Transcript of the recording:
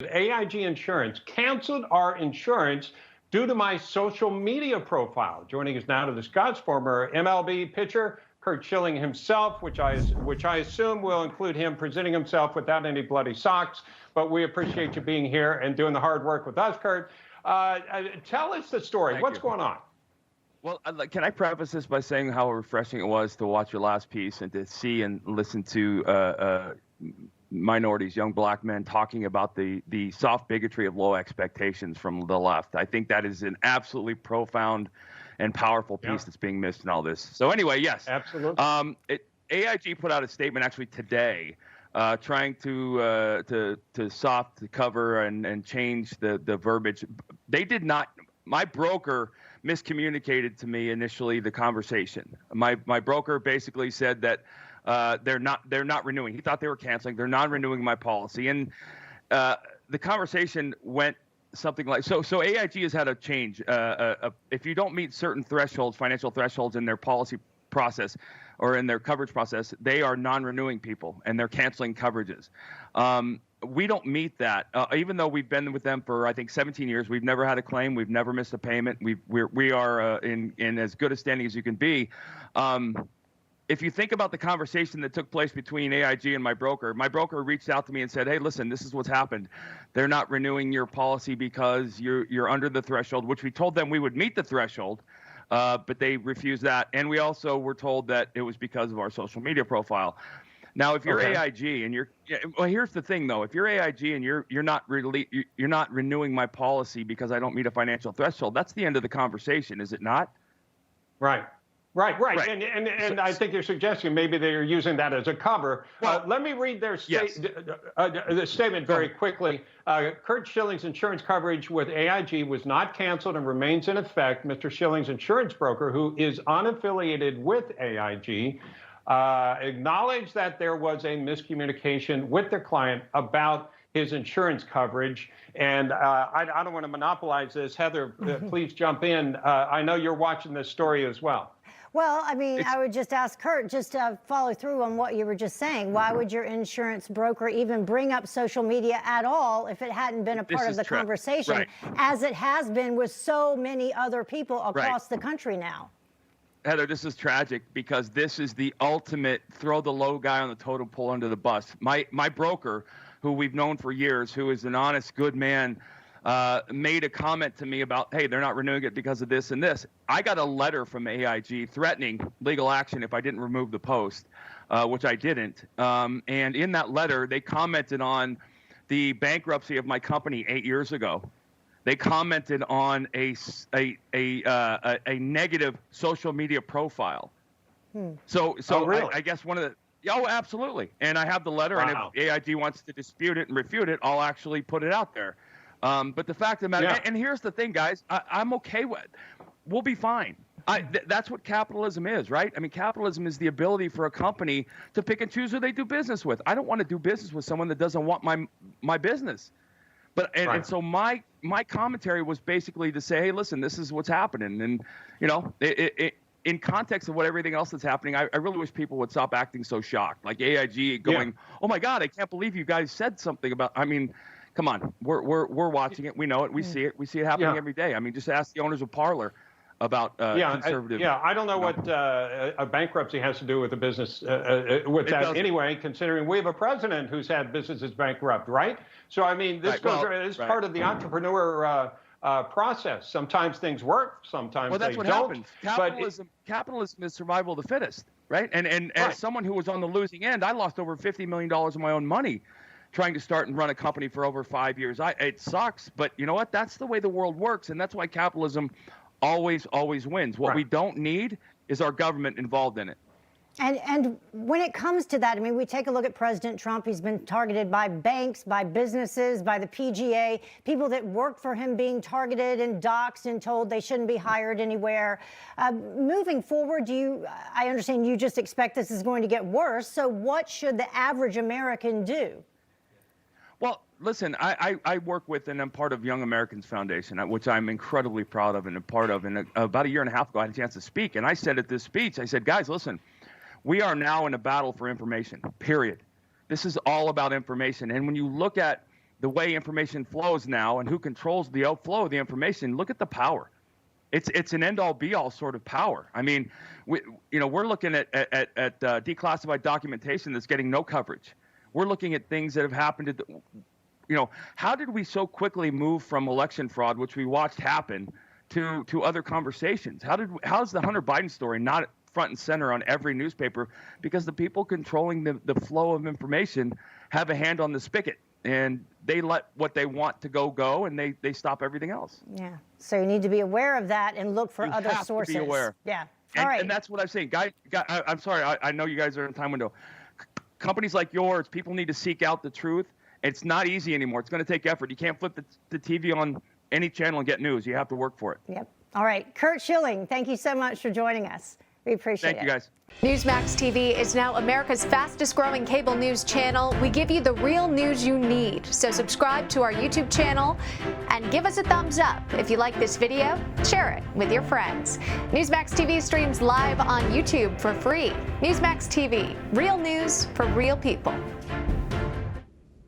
AIG Insurance canceled our insurance due to my social media profile. Joining us now to discuss, former MLB pitcher Curt Schilling himself, which I assume will include him presenting himself without any bloody socks. But we appreciate you being here and doing the hard work with us, Curt. Tell us the story. Thank What's you. going on? Well, can I preface this by saying how refreshing it was to watch your last piece and to see and listen to minorities, young black men, talking about the soft bigotry of low expectations from the left. I think that is an absolutely profound and powerful piece that's being missed in all this. So anyway, yes. Absolutely. AIG put out a statement actually today trying to soft cover and change the verbiage. They did not. My broker miscommunicated to me initially the conversation. My broker basically said that they're not renewing. He thought they were canceling. They're non-renewing my policy, and the conversation went something like so. AIG has had a change. If you don't meet certain thresholds, financial thresholds in their policy process or in their coverage process, they are non-renewing people and they're canceling coverages. We don't meet that. Even though we've been with them for, I think, 17 years, we've never had a claim. We've never missed a payment. We are in as good a standing as you can be. If you think about the conversation that took place between AIG and my broker reached out to me and said, hey, listen, this is what's happened. They're not renewing your policy because you're under the threshold, which we told them we would meet the threshold, but they refused that. And we also were told that it was because of our social media profile. Now, if you're AIG and well, here's the thing though, if you're AIG and you're not renewing my policy because I don't meet a financial threshold, that's the end of the conversation, is it not? Right. And I think you're suggesting maybe they're using that as a cover. Well, let me read their the statement very quickly. Curt Schilling's insurance coverage with AIG was not canceled and remains in effect. Mr. Schilling's insurance broker, who is unaffiliated with AIG, acknowledged that there was a miscommunication with their client about his insurance coverage. And I don't want to monopolize this. Heather, please jump in. I know you're watching this story as well. Well, I mean, I would just ask Curt, just to follow through on what you were just saying. Why would your insurance broker even bring up social media at all if it hadn't been a part of the conversation, as it has been with so many other people across the country now? Heather, this is tragic because this is the ultimate throw the low guy on the totem pole under the bus. My broker, who we've known for years, who is an honest, good man, made a comment to me about, hey, they're not renewing it because of this and this. I got a letter from AIG threatening legal action if I didn't remove the post, which I didn't. And in that letter, they commented on the bankruptcy of my company 8 years ago. They commented on a negative social media profile. So really? I guess one of the absolutely. And I have the letter, and if AIG wants to dispute it and refute it, I'll actually put it out there. But the fact of the matter, and here's the thing, guys, I'm okay with it. We'll be fine. That's what capitalism is, right? I mean, capitalism is the ability for a company to pick and choose who they do business with. I don't want to do business with someone that doesn't want my business. But and so my commentary was basically to say, hey, listen, this is what's happening, and in context of what everything else that's happening, I really wish people would stop acting so shocked, like AIG going, oh my God, I can't believe you guys said something about. I mean, come on, we're watching it, we know it, we see it happening every day. I mean, just ask the owners of Parler about conservative. I don't know what a bankruptcy has to do with the business with that anyway, considering we have a president who's had businesses bankrupt, right? So I mean, this is part of the entrepreneur process. Sometimes things work, sometimes that's they what don't. Happens. Capitalism is survival of the fittest, right? And as someone who was on the losing end, I lost over $50 million of my own money trying to start and run a company for over 5 years. It sucks, but you know what? That's the way the world works, and that's why capitalism always wins. What we don't need is our government involved in it. And when it comes to that, I mean, we take a look at President Trump. He's been targeted by banks, by businesses, by the PGA, people that work for him being targeted and doxxed and told they shouldn't be hired anywhere. Moving forward, I understand you just expect this is going to get worse. So what should the average American do? Well, listen, I work with and I'm part of Young Americans Foundation, which I'm incredibly proud of and a part of. And about a year and a half ago, I had a chance to speak. And I said at this speech, I said, guys, listen, we are now in a battle for information, period. This is all about information. And when you look at the way information flows now and who controls the outflow of the information, look at the power. It's an end-all be-all sort of power. I mean, we're looking at declassified documentation that's getting no coverage. We're looking at things that have happened how did we so quickly move from election fraud, which we watched happen, to other conversations? How's the Hunter Biden story not front and center on every newspaper? Because the people controlling the flow of information have a hand on the spigot, and they let what they want to go, and they stop everything else. Yeah. So you need to be aware of that and look for other sources. To be aware. Yeah. All right. And that's what I'm saying. I'm sorry. I know you guys are in time window. Companies like yours, people need to seek out the truth. It's not easy anymore. It's going to take effort. You can't flip the TV on any channel and get news. You have to work for it. Yep. All right. Curt Schilling, thank you so much for joining us. We appreciate it. Thank you, guys. Newsmax TV is now America's fastest growing cable news channel. We give you the real news you need. So subscribe to our YouTube channel and give us a thumbs up. If you like this video, share it with your friends. Newsmax TV streams live on YouTube for free. Newsmax TV, real news for real people.